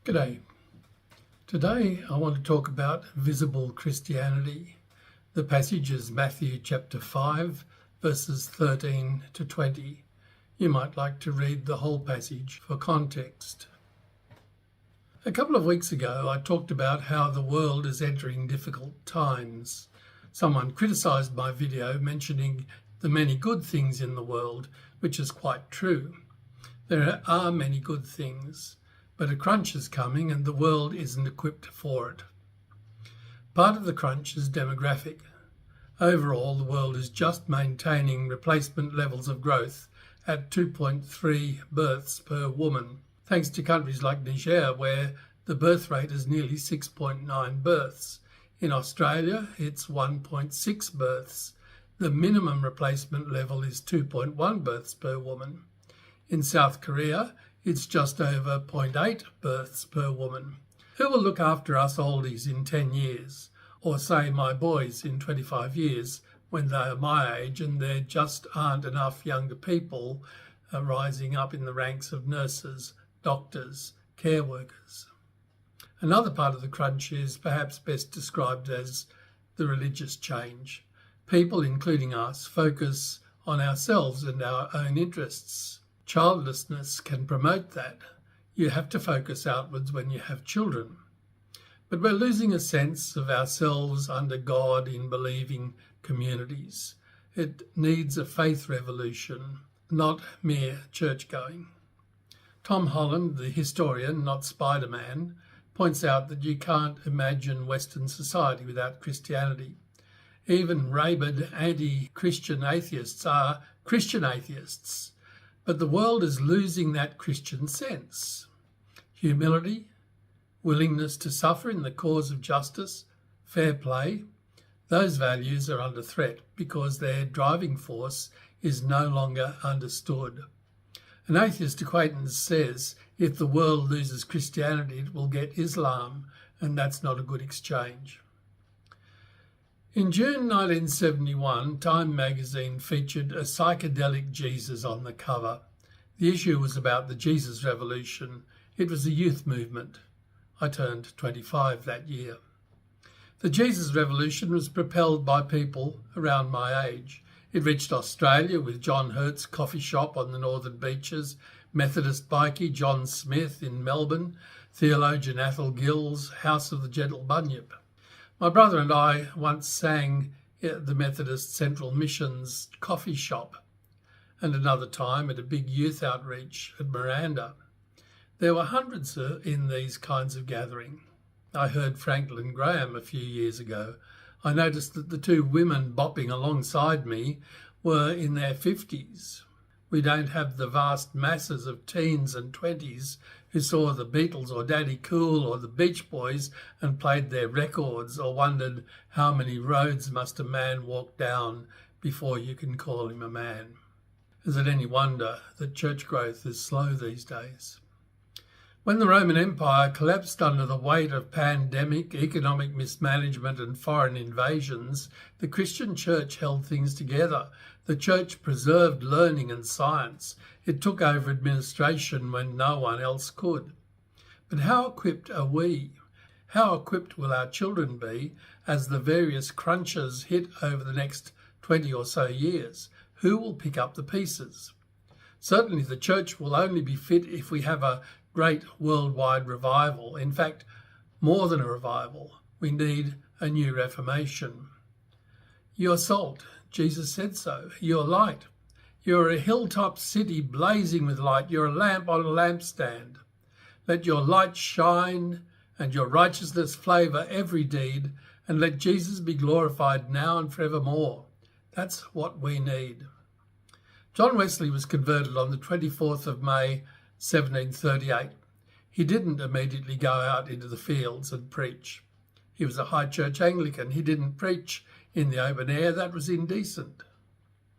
G'day. Today I want to talk about visible Christianity. The passage is Matthew chapter 5, verses 13 to 20. You might like to read the whole passage for context. A couple of weeks ago I talked about how the world is entering difficult times. Someone criticised my video mentioning the many good things in the world, which is quite true. There are many good things, but a crunch is coming and the world isn't equipped for it. Part of the crunch is demographic. Overall, the world is just maintaining replacement levels of growth at 2.3 births per woman, thanks to countries like Niger, where the birth rate is nearly 6.9 births. In Australia, it's 1.6 births. The minimum replacement level is 2.1 births per woman. In South Korea, it's just over 0.8 births per woman. Who will look after us oldies in 10 years? Or say my boys in 25 years when they are my age and there just aren't enough younger people rising up in the ranks of nurses, doctors, care workers. Another part of the crunch is perhaps best described as the religious change. People, including us, focus on ourselves and our own interests. Childlessness can promote that. You have to focus outwards when you have children. But we're losing a sense of ourselves under God in believing communities. It needs a faith revolution, not mere church-going. Tom Holland, the historian, not Spider-Man, points out that you can't imagine Western society without Christianity. Even rabid anti-Christian atheists are Christian atheists. But the world is losing that Christian sense. Humility, willingness to suffer in the cause of justice, fair play, those values are under threat because their driving force is no longer understood. An atheist acquaintance says if the world loses Christianity, it will get Islam, and that's not a good exchange. In June 1971, Time magazine featured a psychedelic Jesus on the cover. The issue was about the Jesus Revolution. It was a youth movement. I turned 25 that year. The Jesus Revolution was propelled by people around my age. It reached Australia with John Hurt's coffee shop on the northern beaches, Methodist bikie John Smith in Melbourne, theologian Athol Gill's House of the Gentle Bunyip. My brother and I once sang at the Methodist Central Mission's coffee shop, and another time at a big youth outreach at Miranda. There were hundreds in these kinds of gatherings. I heard Franklin Graham a few years ago. I noticed that the two women bopping alongside me were in their 50s. We don't have the vast masses of teens and 20s who saw the Beatles or Daddy Cool or the Beach Boys and played their records or wondered how many roads must a man walk down before you can call him a man. Is it any wonder that church growth is slow these days? When the Roman Empire collapsed under the weight of pandemic, economic mismanagement and foreign invasions, the Christian church held things together. The church preserved learning and science. It took over administration when no one else could. But how equipped are we? How equipped will our children be as the various crunches hit over the next 20 or so years? Who will pick up the pieces? Certainly the church will only be fit if we have a great worldwide revival. In fact, more than a revival, we need a new reformation. You're salt, Jesus said so. You're light. You're a hilltop city blazing with light. You're a lamp on a lampstand. Let your light shine and your righteousness flavour every deed, and let Jesus be glorified now and forevermore. That's what we need. John Wesley was converted on the 24th of May, 1738. He didn't immediately go out into the fields and preach. He was a high church Anglican. He didn't preach in the open air. That was indecent.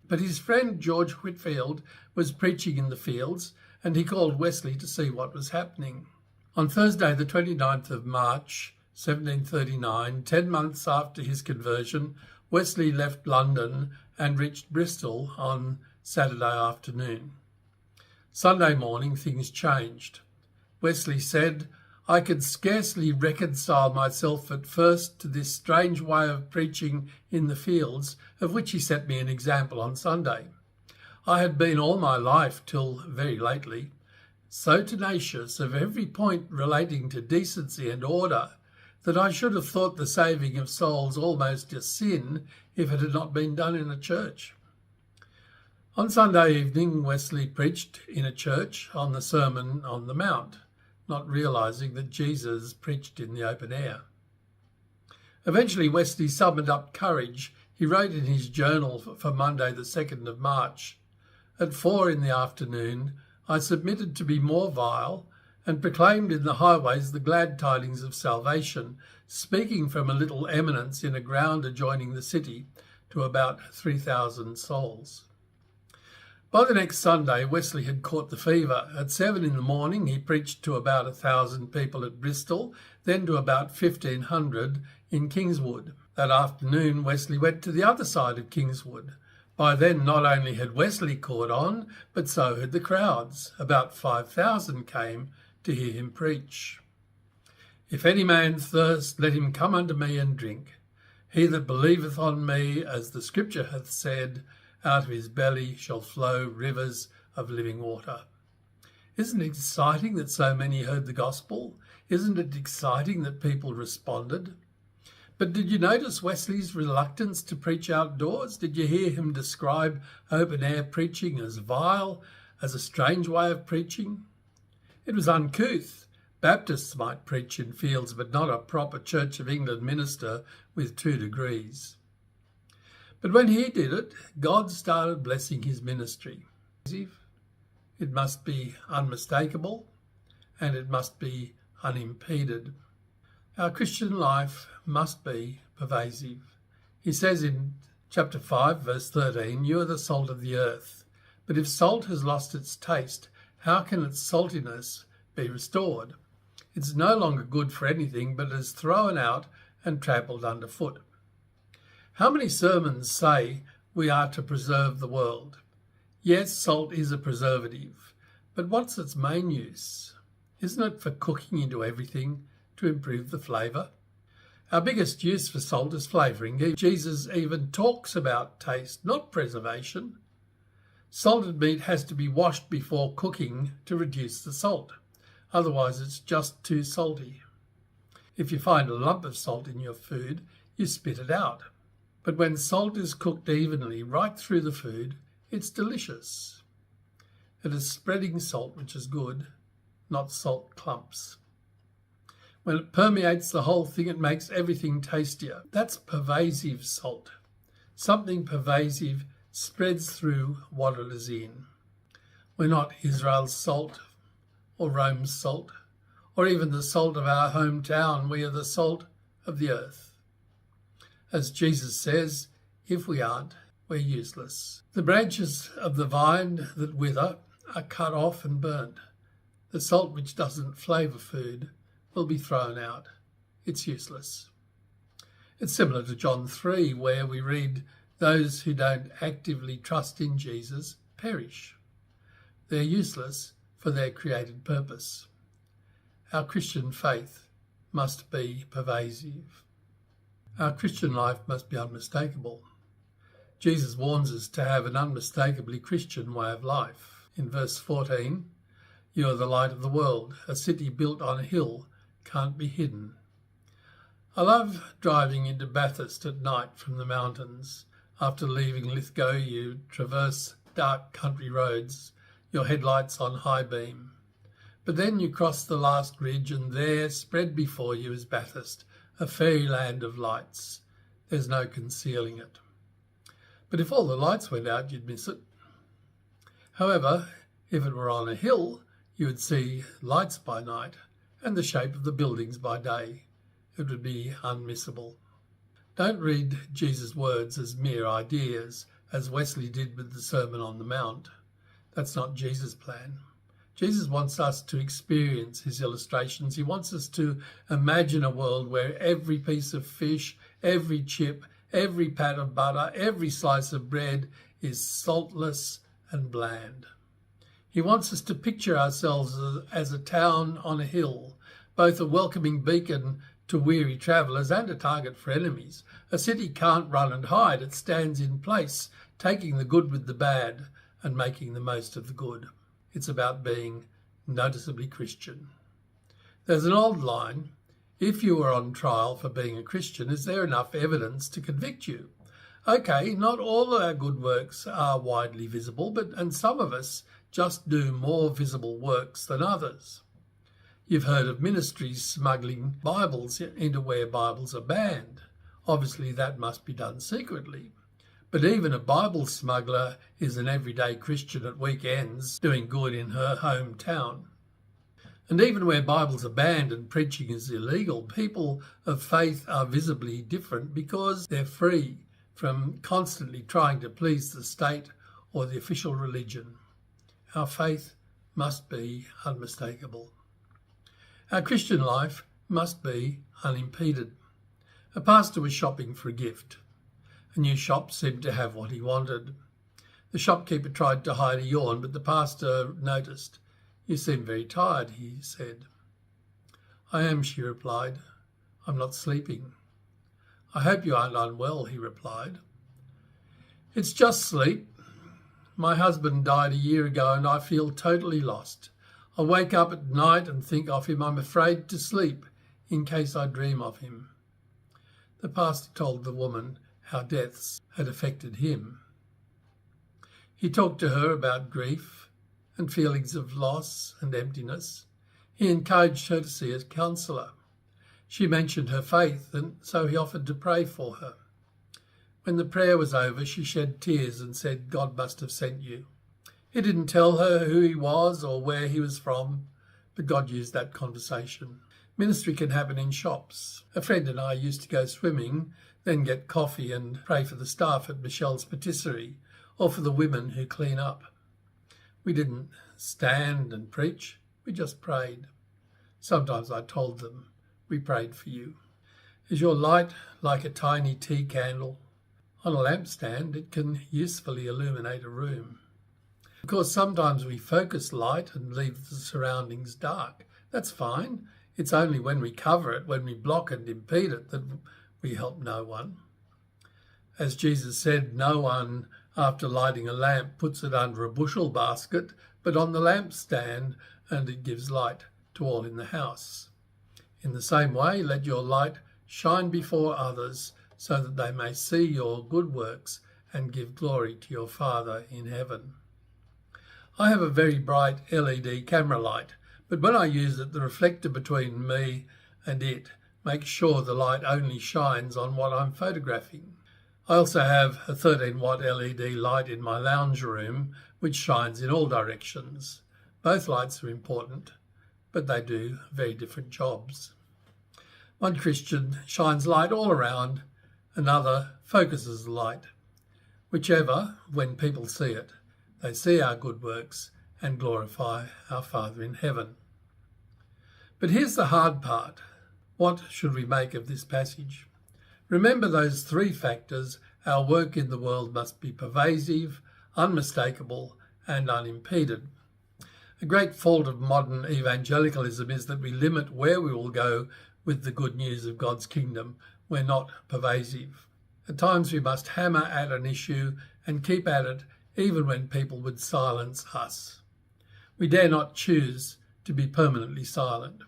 But his friend George Whitfield was preaching in the fields, and he called Wesley to see what was happening. On Thursday, the 29th of March, 1739, 10 months after his conversion, Wesley left London and reached Bristol on Saturday afternoon. Sunday morning, things changed. Wesley said, I could scarcely reconcile myself at first to this strange way of preaching in the fields, of which he set me an example on Sunday. I had been all my life, till very lately, so tenacious of every point relating to decency and order that I should have thought the saving of souls almost a sin if it had not been done in a church. On Sunday evening, Wesley preached in a church on the Sermon on the Mount, not realising that Jesus preached in the open air. Eventually, Wesley summoned up courage. He wrote in his journal for Monday, the 2nd of March, "At 4 in the afternoon, I submitted to be more vile and proclaimed in the highways the glad tidings of salvation, speaking from a little eminence in a ground adjoining the city to about 3,000 souls." By the next Sunday, Wesley had caught the fever. At 7 in the morning, he preached to about 1,000 people at Bristol, then to about 1,500 in Kingswood. That afternoon, Wesley went to the other side of Kingswood. By then, not only had Wesley caught on, but so had the crowds. About 5,000 came to hear him preach. "If any man thirst, let him come unto me and drink. He that believeth on me, as the scripture hath said, out of his belly shall flow rivers of living water." Isn't it exciting that so many heard the gospel? Isn't it exciting that people responded? But did you notice Wesley's reluctance to preach outdoors? Did you hear him describe open-air preaching as vile, as a strange way of preaching? It was uncouth. Baptists might preach in fields, but not a proper Church of England minister with 2 degrees. But when he did it, God started blessing his ministry. It must be unmistakable, and it must be unimpeded. Our Christian life must be pervasive. He says in chapter 5, verse 13, "You are the salt of the earth. But if salt has lost its taste, how can its saltiness be restored? It's no longer good for anything, but is thrown out and trampled underfoot." How many sermons say we are to preserve the world? Yes, salt is a preservative, but what's its main use? Isn't it for cooking into everything to improve the flavour? Our biggest use for salt is flavouring. Jesus even talks about taste, not preservation. Salted meat has to be washed before cooking to reduce the salt. Otherwise, it's just too salty. If you find a lump of salt in your food, you spit it out. But when salt is cooked evenly right through the food, it's delicious. It is spreading salt which is good, not salt clumps. When it permeates the whole thing, it makes everything tastier. That's pervasive salt. Something pervasive spreads through what it is in. We're not Israel's salt or Rome's salt or even the salt of our hometown. We are the salt of the earth. As Jesus says, if we aren't, we're useless. The branches of the vine that wither are cut off and burnt. The salt which doesn't flavour food will be thrown out. It's useless. It's similar to John 3, where we read, "Those who don't actively trust in Jesus perish." They're useless for their created purpose. Our Christian faith must be pervasive. Our Christian life must be unmistakable. Jesus warns us to have an unmistakably Christian way of life. In verse 14, "You are the light of the world. A city built on a hill can't be hidden." I love driving into Bathurst at night from the mountains. After leaving Lithgow, you traverse dark country roads, your headlights on high beam. But then you cross the last ridge, and there, spread before you, is Bathurst, a fairyland of lights. There's no concealing it. But if all the lights went out, you'd miss it. However, if it were on a hill, you would see lights by night and the shape of the buildings by day. It would be unmissable. Don't read Jesus' words as mere ideas, as Wesley did with the Sermon on the Mount. That's not Jesus' plan. Jesus wants us to experience his illustrations. He wants us to imagine a world where every piece of fish, every chip, every pat of butter, every slice of bread is saltless and bland. He wants us to picture ourselves as a town on a hill, both a welcoming beacon to weary travellers and a target for enemies. A city can't run and hide, it stands in place, taking the good with the bad and making the most of the good. It's about being noticeably Christian. There's an old line, if you were on trial for being a Christian, is there enough evidence to convict you? Okay, not all of our good works are widely visible, and some of us just do more visible works than others. You've heard of ministries smuggling Bibles into where Bibles are banned. Obviously that must be done secretly. But even a Bible smuggler is an everyday Christian at weekends doing good in her hometown. And even where Bibles are banned and preaching is illegal, people of faith are visibly different because they're free from constantly trying to please the state or the official religion. Our faith must be unmistakable. Our Christian life must be unimpeded. A pastor was shopping for a gift. A new shop seemed to have what he wanted. The shopkeeper tried to hide a yawn, but the pastor noticed. "You seem very tired," he said. "I am," she replied. "I'm not sleeping." "I hope you aren't unwell," he replied. "It's just sleep. My husband died a year ago and I feel totally lost. I wake up at night and think of him. I'm afraid to sleep in case I dream of him." The pastor told the woman how deaths had affected him. He talked to her about grief and feelings of loss and emptiness. He encouraged her to see a counsellor. She mentioned her faith, and so he offered to pray for her. When the prayer was over, she shed tears and said, "God must have sent you." He didn't tell her who he was or where he was from, but God used that conversation. Ministry can happen in shops. A friend and I used to go swimming, then get coffee and pray for the staff at Michelle's patisserie or for the women who clean up. We didn't stand and preach, we just prayed. Sometimes I told them, "We prayed for you." Is your light like a tiny tea candle? On a lampstand, it can usefully illuminate a room. Of course, sometimes we focus light and leave the surroundings dark. That's fine. It's only when we cover it, when we block and impede it, that we help no one. As Jesus said, no one, after lighting a lamp, puts it under a bushel basket, but on the lampstand, and it gives light to all in the house. In the same way, let your light shine before others, so that they may see your good works and give glory to your Father in heaven. I have a very bright LED camera light, but when I use it, the reflector between me and it makes sure the light only shines on what I'm photographing. I also have a 13-watt LED light in my lounge room, which shines in all directions. Both lights are important, but they do very different jobs. One Christian shines light all around, another focuses the light. Whichever, when people see it, they see our good works and glorify our Father in heaven. But here's the hard part. What should we make of this passage? Remember those three factors. Our work in the world must be pervasive, unmistakable, and unimpeded. A great fault of modern evangelicalism is that we limit where we will go with the good news of God's kingdom. We're not pervasive. At times we must hammer at an issue and keep at it even when people would silence us. We dare not choose to be permanently silent.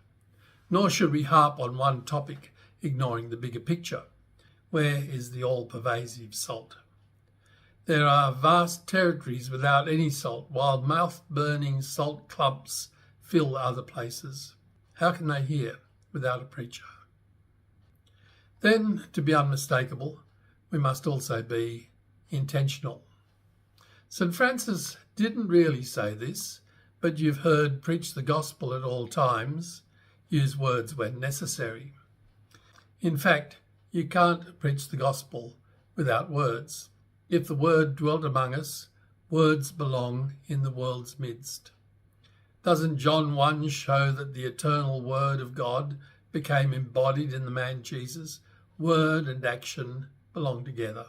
Nor should we harp on one topic, ignoring the bigger picture. Where is the all-pervasive salt? There are vast territories without any salt, while mouth-burning salt clumps fill other places. How can they hear without a preacher? Then, to be unmistakable, we must also be intentional. St. Francis didn't really say this, but you've heard preach the gospel at all times, use words when necessary. In fact, you can't preach the gospel without words. If the word dwelt among us, words belong in the world's midst. Doesn't John 1 show that the eternal word of God became embodied in the man Jesus? Word and action belong together.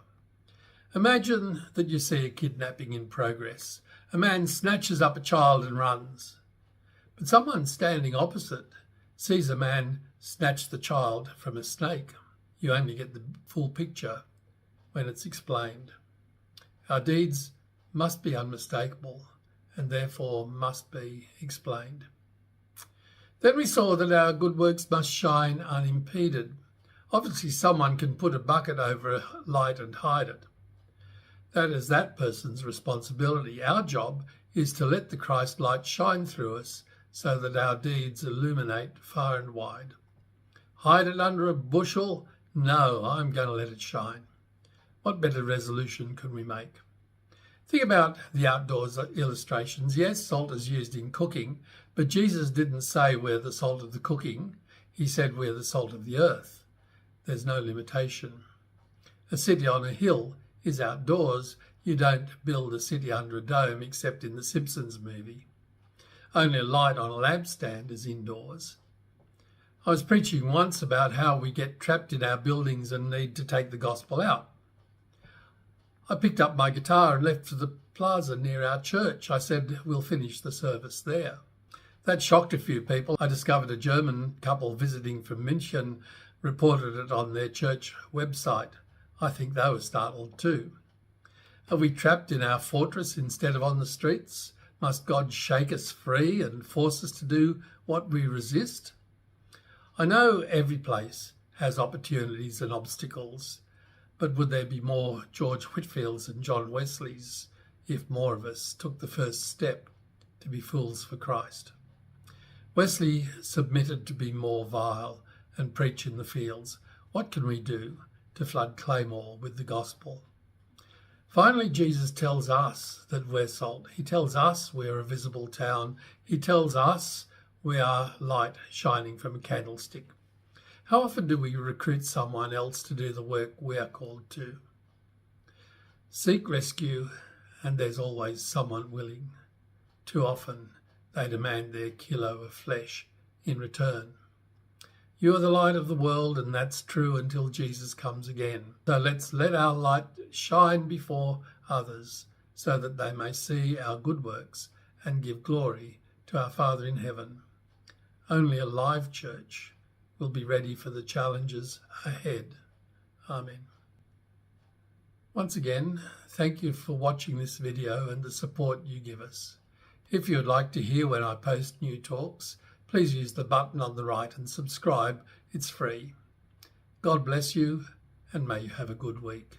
Imagine that you see a kidnapping in progress. A man snatches up a child and runs. But someone standing opposite sees a man snatch the child from a snake. You only get the full picture when it's explained. Our deeds must be unmistakable and therefore must be explained. Then we saw that our good works must shine unimpeded. Obviously, someone can put a bucket over a light and hide it. That is that person's responsibility. Our job is to let the Christ light shine through us so that our deeds illuminate far and wide. Hide it under a bushel? No, I'm going to let it shine. What better resolution can we make? Think about the outdoors illustrations. Yes, salt is used in cooking, but Jesus didn't say we're the salt of the cooking. He said we're the salt of the earth. There's no limitation. A city on a hill is outdoors. You don't build a city under a dome except in the Simpsons movie. Only a light on a lampstand is indoors. I was preaching once about how we get trapped in our buildings and need to take the gospel out. I picked up my guitar and left for the plaza near our church. I said, we'll finish the service there. That shocked a few people. I discovered a German couple visiting from München reported it on their church website. I think they were startled too. Are we trapped in our fortress instead of on the streets? Must God shake us free and force us to do what we resist? I know every place has opportunities and obstacles, but would there be more George Whitfields and John Wesleys if more of us took the first step to be fools for Christ? Wesley submitted to be more vile and preach in the fields. What can we do to flood Claymore with the gospel? Finally, Jesus tells us that we're salt. He tells us we're a visible town. He tells us we are light shining from a candlestick. How often do we recruit someone else to do the work we are called to? Seek rescue, and there's always someone willing. Too often, they demand their kilo of flesh in return. You are the light of the world, and that's true until Jesus comes again. So let's let our light shine before others so that they may see our good works and give glory to our Father in heaven. Only a live church will be ready for the challenges ahead. Amen. Once again, thank you for watching this video and the support you give us. If you would like to hear when I post new talks, please use the button on the right and subscribe. It's free. God bless you, and may you have a good week.